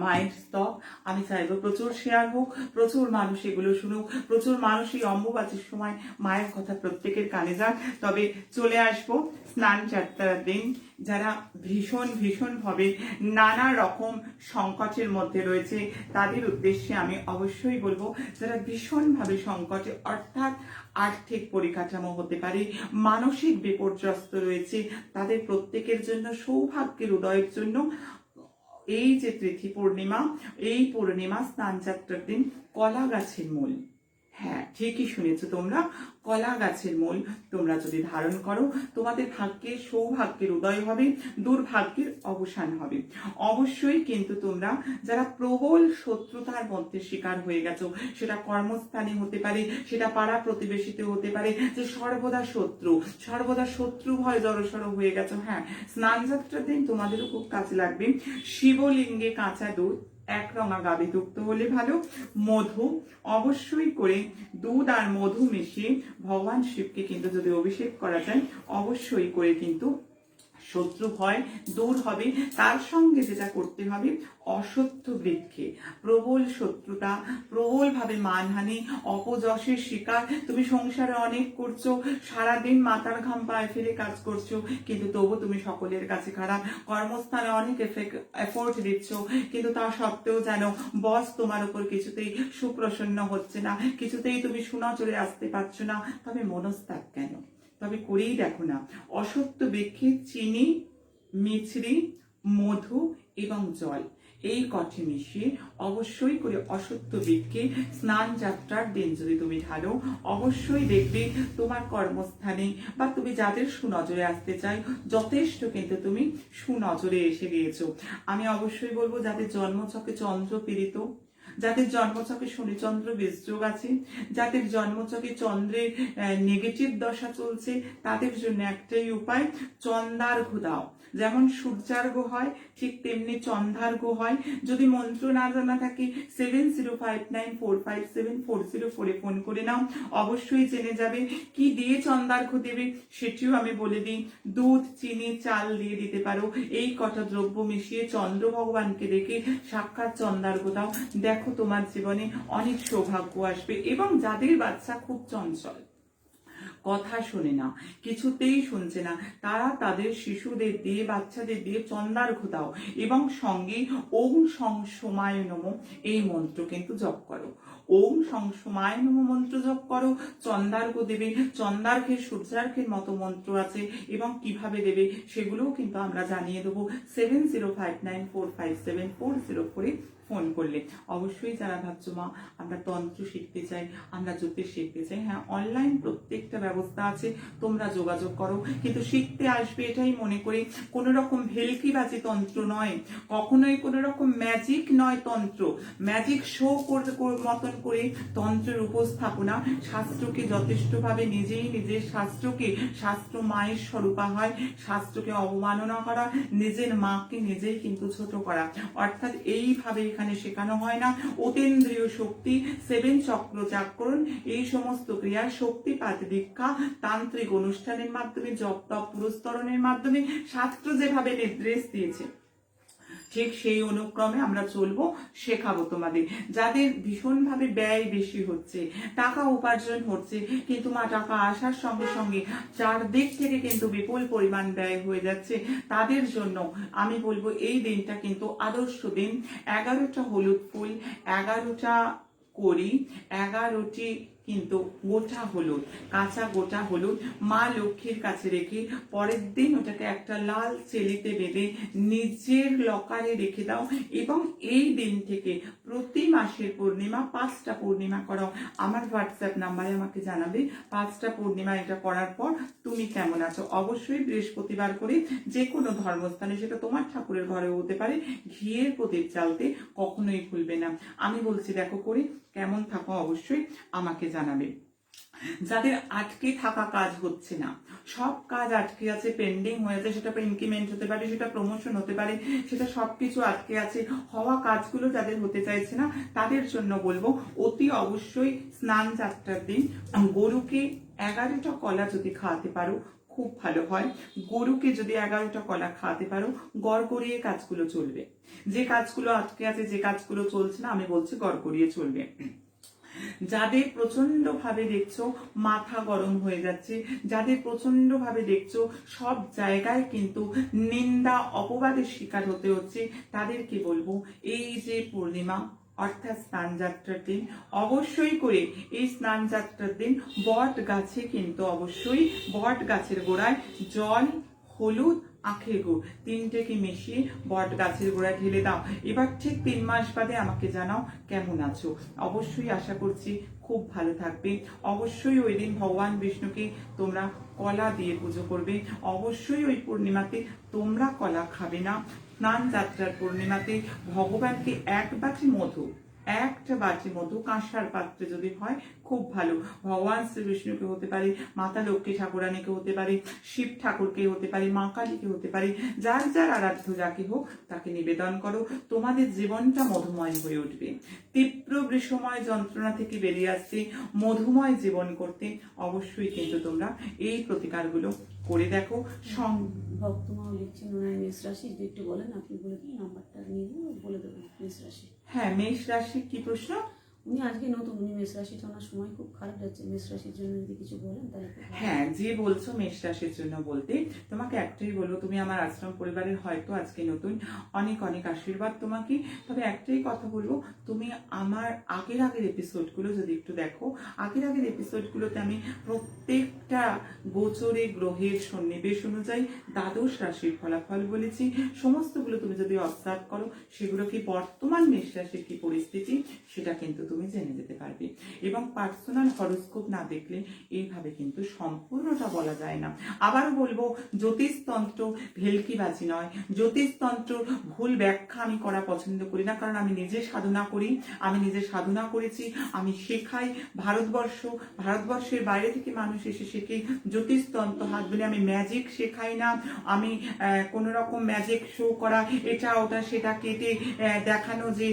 মায়ের স্তব। আমি চাইবো প্রচুর শেয়ার হোক, প্রচুর মানুষ এগুলো শুনুক, প্রচুর মানুষ এই অম্বুবাচীর সময় মায়ের কথা প্রত্যেকের কানে যাক। তবে চলে আসবো স্নান যাত্রার দিন। যারা ভীষণ ভাবে নানা রকম সংকটের মধ্যে রয়েছে, তাদের উদ্দেশ্যে আমি অবশ্যই বলবো, যারা ভীষণভাবে সংকটে, অর্থাৎ আর্থিক পরিকাঠামো হতে পারে, মানসিক বিপর্যস্ত রয়েছে, তাদের প্রত্যেকের জন্য সৌভাগ্যের উদয়ের জন্য এই যে তিথি পূর্ণিমা, এই পূর্ণিমা স্নান যাত্রার দিন কলা গাছের মূল, হ্যাঁ ঠিকই শুনেছো তোমরা, কলা গাছের মূল তোমরা যদি ধারণ করো, তোমাদের ভাগ্যের সৌভাগ্যের উদয় হবে, দুর্ভাগ্যের অবসান হবে। অবশ্যই কিন্তু তোমরা যারা প্রবল শত্রুতার মধ্যে শিকার হয়ে গেছো, সেটা কর্মস্থানে হতে পারে, সেটা পাড়া প্রতিবেশীতে হতে পারে, যে সর্বদা শত্রু ভয় জড়সড় হয়ে গেছো, হ্যাঁ স্নান যাত্রার দিন তোমাদেরও খুব কাজে লাগবে। শিবলিঙ্গে কাঁচা দুধ, এক রঙা গাভী যুক্ত হলে ভালো, মধু অবশ্যই করে, দুধ আর মধু মিশিয়ে ভগবান শিবকে কিন্তু যদি অভিষেক করা যায়, অবশ্যই করে কিন্তু শত্রু ভয় দূর হবে। তার সঙ্গে যেটা করতে হবে, অসত্য বৃক্ষে প্রবল শত্রুতা, প্রবল ভাবে মানহানি, অপযশের শিকার, তুমি সংসারে অনেক করছো, সারাদিন মাথার ঘাম পায়ে ফেলে কাজ করছো, কিন্তু তবু তুমি সকলের কাছে খারাপ, কর্মস্থানে অনেক এফোর্ট দিচ্ছ, কিন্তু তা সত্ত্বেও যেন বস তোমার উপর কিছুতেই সুপ্রসন্ন হচ্ছে না, কিছুতেই তুমি শোনা চলে আসতে পারছো না, তবে মনস্তাপ কেন? তবে করেই দেখো না, অসত্য বৃক্ষে চিনি, মিছরি, মধু এবং জল, এই কটি মিশিয়ে অবশ্যই করে অসত্য বৃক্ষে স্নান যাত্রার দিন যদি তুমি ঢালো, অবশ্যই দেখবে তোমার কর্মস্থানে বা তুমি যাদের সুনজরে আসতে চাই যথেষ্ট কিন্তু তুমি সুনজরে এসে গিয়েছো। আমি অবশ্যই বলবো যাদের জন্মছকে চন্দ্র পীড়িত, যাদের জন্মছকে শনিচন্দ্র বিযোগ আছে, যাদের জন্মছকে চন্দ্রের নেগেটিভ দশা চলছে, তাদের জন্য একটাই উপায়, চন্দার্ঘ দাও। যেমন সূর্যার্ঘ হয় ঠিক তেমনি চন্দ্রার্ঘ হয়। যদি মন্ত্র না জানা থাকে 7059457404 ফোন করে নাও, অবশ্যই জেনে যাবে কি দিয়ে চন্দ্রার্ঘ দেবে সেটিও আমি বলে দিই। দুধ, চিনি, চাল দিয়ে দিতে পারো। এই কটা দ্রব্য মিশিয়ে চন্দ্র ভগবানকে দেখে সাক্ষাৎ চন্দ্রার্ঘ দাও, দেখো তোমার জীবনে অনেক সৌভাগ্য আসবে। এবং যাদের বাচ্চা খুব চঞ্চল, কথা শোনে না, কিছুতেই শুনছে না, তারা তাদের শিশুদের দিয়ে, বাচ্চাদের দিয়ে চন্দ্রার্ঘ দাও এবং সঙ্গে ওম সংসমায় নমঃ এই মন্ত্র কিন্তু জপ করো। ওম সংসমায় নমঃ মন্ত্র জপ করো, চন্দ্রার্ঘ দেবে। চন্দ্রার্ঘের সূর্যার্ঘের মতো মন্ত্র আছে এবং কিভাবে দেবে সেগুলোও কিন্তু আমরা জানিয়ে দেবো 7059457404 ফোন করলে। অবশ্যই যারা ভাবছো মা আমরা তন্ত্র শিখতে চাই, আমরা জ্যোতিষ শিখতে চাই, হ্যাঁ অনলাইন প্রত্যেকটা ব্যবস্থা আছে, তোমরা যোগাযোগ করো। কিন্তু শিখতে আসবে এটাই মনে করে, কোনো রকম ভেলকিবাজি তন্ত্র নয়, কখনোই কোনো রকম ম্যাজিক নয় তন্ত্র। ম্যাজিক শো মতন করে তন্ত্রের উপস্থাপনা, শাস্ত্রকে যথেষ্টভাবে নিজেই নিজের শাস্ত্রকে, শাস্ত্র মায়ের স্বরূপা হয়, শাস্ত্রকে অবমাননা করা, নিজের মাকে নিজেই কিন্তু ছোট করা, অর্থাৎ এইভাবে এখানে শেখানো হয় না। অতীন্দ্রিয় শক্তি, 7 চক্র জাগরণ, এই সমস্ত ক্রিয়া, শক্তিপাত দীক্ষা, তান্ত্রিক অনুষ্ঠানের মাধ্যমে, জপ তপ পুরস্করণের মাধ্যমে শাস্ত্র যেভাবে নির্দেশ দিয়েছে ঠিক সেই অনুক্রমে আমরা চলবো, শেখাবো তোমাদের। যাদের ভীষণভাবে ব্যয় বেশি হচ্ছে, টাকা উপার্জন হচ্ছে কিন্তু মা টাকা আসার সঙ্গে সঙ্গে চারদিক থেকে কিন্তু বিপুল পরিমাণ ব্যয় হয়ে যাচ্ছে, তাদের জন্য আমি বলবো এই দিনটা কিন্তু আদর্শ দিন। 11টা হলুদ ফুল, 11টা করি, 11টি কিন্তু গোটা হলুদ, কাঁচা গোটা হলুদ মা লক্ষ্মীর কাছে রেখে পরের দিন ওটাকে একটা লাল চেলিতে বেঁধে নিজের লকারে রেখে দাও। এবং এই দিন থেকে প্রতি মাসের পূর্ণিমা 5টা পূর্ণিমা করাও। আমার হোয়াটসঅ্যাপ নাম্বারে আমাকে জানাবে 5টা পূর্ণিমা এটা করার পর তুমি কেমন আছো। অবশ্যই বৃহস্পতিবার করে যে কোনো ধর্মস্থানে, সেটা তোমার ঠাকুরের ঘরেও হতে পারে, ঘিয়ের প্রদীপ জ্বালতে কখনোই ভুলবে না। আমি বলছি দেখো করে কেমন থাকো অবশ্যই আমাকে জানাবে। যাদের আটকে থাকা কাজ হচ্ছে না, সব কাজ আটকে আছে, পেন্ডিং হয়ে আছে, সেটা ইনক্রিমেন্ট হতে পারে, সেটা প্রমোশন হতে পারে, সেটা সবকিছু আটকে আছে, হওয়া কাজগুলো যাদের হতে চাইছে না তাদের জন্য বলবো অতি অবশ্যই স্নান যাত্রার দিন গরুকে 11টা কলা যদি খাওয়াতে পারো খুব ভালো হয়। গরুকে যদি 11টা কলা খাওয়াতে পারো, গড়গড়িয়ে কাজগুলো চলবে। যে কাজগুলো আটকে আছে, যে কাজগুলো চলছে না, আমি বলছি গড়গড়িয়ে চলবে। যাদের প্রচন্ড ভাবে দেখছো মাথা গরম হয়ে যাচ্ছে, যাদের প্রচন্ড ভাবে দেখছো সব জায়গায় কিন্তু নিন্দা অপবাদের শিকার হতে হচ্ছে, তাদেরকে বলবো এই যে পূর্ণিমা অর্থাৎ স্নান যাত্রার দিন, অবশ্যই করে এই স্নান যাত্রার দিন বট গাছে কিন্তু অবশ্যই বট গাছের গোড়ায় জল, হলুদ, আখের গুড় 3টেকে মিশিয়ে বট গাছের গোড়ায় ঢেলে দাও। এবার ঠিক 3 মাস বাদে আমাকে জানাও কেমন আছো। অবশ্যই আশা করছি খুব ভালো থাকবে। অবশ্যই ওই দিন ভগবান বিষ্ণুকে তোমরা কলা দিয়ে পুজো করবে। অবশ্যই ওই পূর্ণিমাতে তোমরা কলা খাবে না। স্নান যাত্রার পূর্ণিমাতে ভগবানকে একটা বাটি মধু কাঁসার পাত্রে যদি হয় খুব ভালো। ভগবান শ্রীবিষ্ণুকে হতে পারে, মাতা লক্ষ্মী ঠাকুরানীকে হতে পারে, শিব ঠাকুরকে হতে পারে, মা কালীকে হতে পারে, যার যার আরাধ্য যাকে হোক তাকে নিবেদন করো, তোমাদের জীবনটা মধুময় হয়ে উঠবে। তীব্র বিষময় যন্ত্রণা থেকে বেরিয়ে আসছে, মধুময় জীবন করতে অবশ্যই কিন্তু তোমরা এই প্রতিকারগুলো করে দেখো। ভক্তমাও লিখছেন ওনার মেষ রাশি, যদি একটু বলেন, আপনি বলে দিন নাম্বারটা নিয়ে বলে দেবেন মেষ রাশি। হ্যাঁ, মেষ রাশি কি প্রশ্ন? উনি আজকে নতুন, উনি মেষ রাশিটা, ওনার সময় খুব খারাপ যাচ্ছে। মেষ রাশির জন্য যদি কিছু বলেন তাহলে খুব ভালো। হ্যাঁ, যে বলছো মেষ রাশির জন্য বলতে, তোমাকে একটাই বলবো, তুমি আমার আশ্রম পরিবারের হয়তো আজকে নতুন, অনেক অনেক আশীর্বাদ তোমাকে। তবে একটাই কথা বলবো, তুমি আমার আগের এপিসোডগুলো যদি একটু দেখো, আগের এপিসোডগুলোতে আমি প্রত্যেকটা গোচরে গ্রহের সন্নিবেশ অনুযায়ী দ্বাদশ রাশির ফলাফল বলেছি। সমস্তগুলো তুমি যদি অবজার্ভ করো, সেগুলো কি বর্তমান মেষ রাশির কি পরিস্থিতি সেটা কিন্তু তুমি জেনে যেতে পারবে। এবং পার্সোনাল হরোস্কোপ না দেখলে এইভাবে কিন্তু সম্পূর্ণটা বলা যায় না। আবারও বলবো, জ্যোতিষতন্ত্র ভেলকিবাজি নয়, জ্যোতিষতন্ত্র ভুল ব্যাখ্যা আমি করা পছন্দ করি না, কারণ আমি নিজে সাধনা করি, আমি নিজে সাধনা করেছি, আমি শেখাই। ভারতবর্ষের বাইরে থেকে মানুষ এসে শেখে জ্যোতিষতন্ত্র, হাত বলে আমি ম্যাজিক শেখাই না, আমি কোনো রকম ম্যাজিক শো করা, এটা ওটা সেটা কেটে দেখানো যে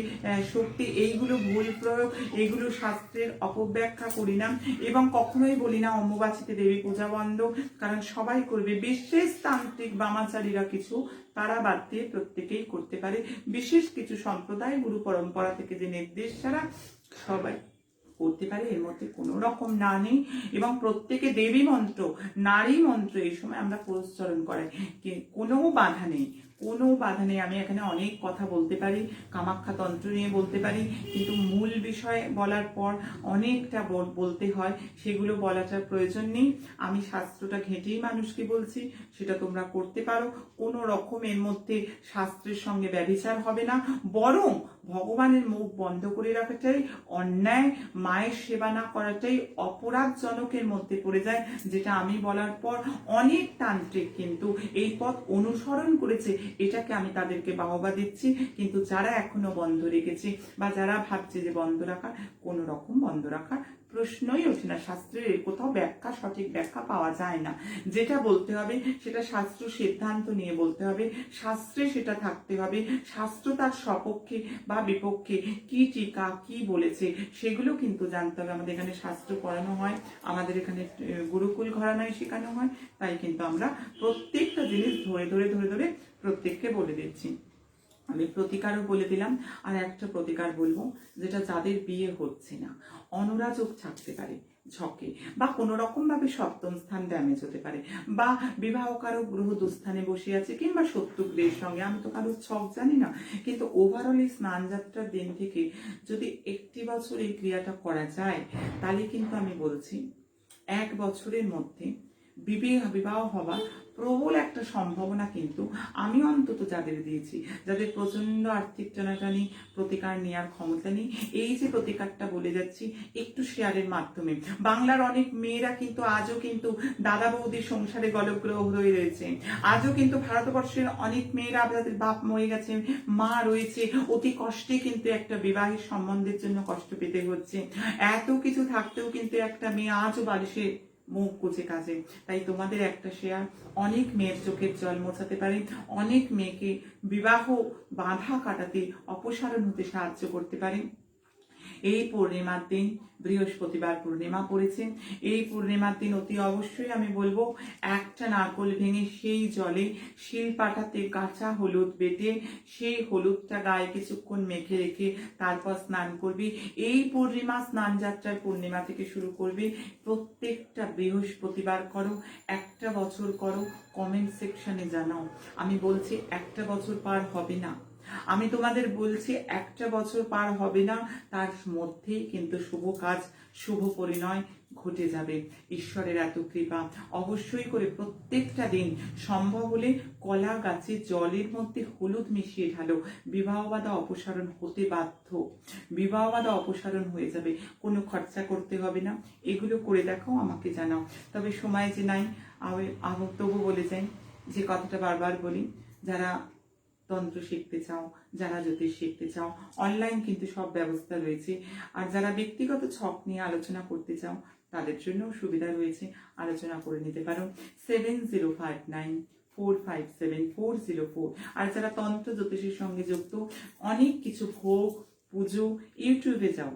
শক্তি, এইগুলো ভুল প্রয়োগ, এইগুলো শাস্ত্রের অপব্যাখ্যা করি না। এবং কখনোই বলি না অম্বুবাচীতে দেবী পূজা বন্ধ, কারণ সবাই করবে। বিশেষ তান্ত্রিক বামাচারীরা কিছু, তারা বাদ দিয়ে প্রত্যেকেই করতে পারে। বিশেষ কিছু সম্প্রদায় গুরু পরম্পরা থেকে যে নির্দেশ ছাড়া সবাই করতে পারে, এর মধ্যে কোনো রকম না নেই। এবং প্রত্যেকে দেবী মন্ত্র, নারী মন্ত্র এই সময় আমরা প্রচলন করাই, কোনো বাধা নেই, কোনো বাধা নেই। আমি এখানে অনেক কথা বলতে পারি, কামাখ্যা তন্ত্র নিয়ে বলতে পারি, কিন্তু মূল বিষয় বলার পর অনেকটা বলতে হয়, সেগুলো বলাটার প্রয়োজন নেই। আমি শাস্ত্রটা ঘেঁটেই মানুষকে বলছি, সেটা তোমরা করতে পারো। কোনো রকম এর মধ্যে শাস্ত্রের সঙ্গে ব্যভিচার হবে না, বরং ভগবানের মুখ বন্ধ করে রাখাটাই অন্যায়, মায়ের সেবা না করাটাই অপরাধজনকের মধ্যে পড়ে যায়, যেটা আমি বলার পর অনেক তান্ত্রিক কিন্তু এই পথ অনুসরণ করেছে। এটাকে আমি তাদেরকে বাহবা দিচ্ছি। কিন্তু যারা এখনো বন্ধ রেখেছে বা যারা ভাবছে যে বন্ধ রাখা, কোনো রকম বন্ধ রাখার প্রশ্নই ওঠে না। শাস্ত্রের কোথাও ব্যাখ্যা, সঠিক ব্যাখ্যা পাওয়া যায় না। যেটা বলতে হবে সেটা শাস্ত্র সিদ্ধান্ত নিয়ে বলতে হবে, শাস্ত্রে সেটা থাকতে হবে। শাস্ত্র তার সপক্ষে বা বিপক্ষে কি টিকা কি বলেছে সেগুলো কিন্তু জানতে হবে। আমাদের এখানে শাস্ত্র পড়ানো হয়, আমাদের এখানে গুরুকুল ঘরানায় শেখানো হয়, তাই কিন্তু আমরা প্রত্যেকটা জিনিস ধরে ধরে ধরে ধরে প্রত্যেককে বলে দিচ্ছি। আমি প্রতিকারও বলে দিলাম, আর একটা প্রতিকার বলবো, যেটা যাদের বিয়ে হচ্ছে না, অনুরাযোগ থাকতে পারে ছকে, বা কোনো রকম ভাবে সপ্তম স্থান ড্যামেজ হতে পারে, বা বিবাহ কারো গ্রহ দুস্থানে বসে আছে, কিংবা শত্রু গ্রহের সঙ্গে, আমি তো কারোর ছক জানি না, কিন্তু ওভারঅল এই স্নান যাত্রার দিন থেকে যদি একটি বছর এই ক্রিয়াটা করা যায়, তাহলে কিন্তু আমি বলছি 1 বছরের মধ্যে বিবাহ হওয়ার প্রবল একটা সম্ভাবনা কিন্তু আমি অন্তত যাদের দিয়েছি, যাদের প্রচন্ড আর্থিক টানাটানি, প্রতিকার নেওয়ার ক্ষমতা নেই, এই যে প্রতিকারটা বলে যাচ্ছি একটু শেয়ারের মাধ্যমে, বাংলার অনেক মেয়েরা কিন্তু আজও কিন্তু দাদা বৌদির সংসারে গলগ্রহ হয়ে রয়েছে। আজও কিন্তু ভারতবর্ষের অনেক মেয়েরা, যাদের বাপ মরে গেছে, মা রয়েছে, অতি কষ্টে কিন্তু একটা বিবাহের সম্বন্ধের জন্য কষ্ট পেতে হচ্ছে। এত কিছু থাকতেও কিন্তু একটা মেয়ে আজও বালিশে মুখ গুজে কাজে। তাই তোমাদের একটা শেয়ার অনেক মেয়ের চোখের জল মোছাতে পারে, অনেক মেয়েকে বিবাহ বাধা কাটাতে, অপসারণ হতে সাহায্য করতে পারে। এই পূর্ণিমার দিন, বৃহস্পতিবার পূর্ণিমা পড়েছে, এই পূর্ণিমার দিন অতি অবশ্যই আমি বলবো একটা নারকোল ভেঙে সেই জলে শিলপাটাতে কাঁচা হলুদ বেটে সেই হলুদটা গায়ে কিছুক্ষণ মেখে রেখে তারপর স্নান করবি। এই পূর্ণিমা, স্নান যাত্রার পূর্ণিমা থেকে শুরু করবি, প্রত্যেকটা বৃহস্পতিবার করো, একটা বছর করো, কমেন্ট সেকশনে জানাও। আমি বলছি একটা বছর পার হবে না, আমি তোমাদের বলছি একটা বছর পার হবে না, তার মধ্যেই কিন্তু শুভ কাজ, শুভ পরিণয় ঘটে যাবে। ঈশ্বরের এত কৃপা। অবশ্যই করে প্রত্যেকটা দিন সম্ভব হলে কলা গাছে জলের মধ্যে হলুদ মিশিয়ে ঢালো, বিবাহবাধা অপসারণ হতে বাধ্য, বিবাহবাধা অপসারণ হয়ে যাবে, কোনো খরচা করতে হবে না। এগুলো করে দেখাও, আমাকে জানাও। তবে সময় যে নাই, আমি তবু বলে যাই যে কথাটা বারবার বলি, যারা তন্ত্র শিখতে চাও, যারা জ্যোতিষ শিখতে চাও, অনলাইন কিন্তু সব ব্যবস্থা রয়েছে। আর যারা ব্যক্তিগত ছক নিয়ে আলোচনা করতে চাও, তাদের জন্য সুবিধা রয়েছে, আলোচনা করে নিতে পারো 7059457404। আর যারা তন্ত্র জ্যোতিষের সঙ্গে যুক্ত, অনেক কিছু ভোগ পুজো, ইউটিউবে যাও,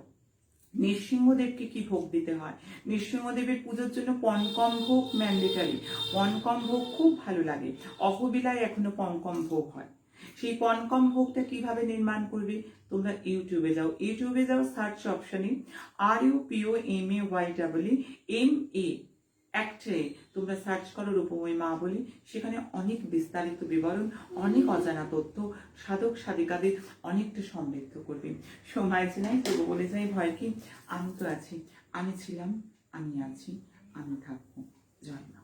নৃসিংহদেবকে কি ভোগ দিতে হয়, নৃসিংহদেবের পুজোর জন্য পঞ্কম ভোগ ম্যান্ডেটারি, পঞ্কম ভোগ খুব ভালো লাগে। অহবিলায় এখনো পঞ্কম ভোগ হয়, সেই পণকম ভোগটা কিভাবে নির্মাণ করবে? তোমরা ইউটিউবে যাও, সার্চ অপশনে RUPOMAYEMA একটাই তোমরা সার্চ করো রূপময়ী মা বলে। সেখানে অনেক বিস্তারিত বিবরণ, অনেক অজানা তথ্য সাধক সাধিকাদের অনেকটা সমৃদ্ধ করবে। সময় যে নাই, তবু বলে যাই ভয় কি, আমি তো আছি, আমি ছিলাম, আমি আছি, আমি থাকবো। জয় মা।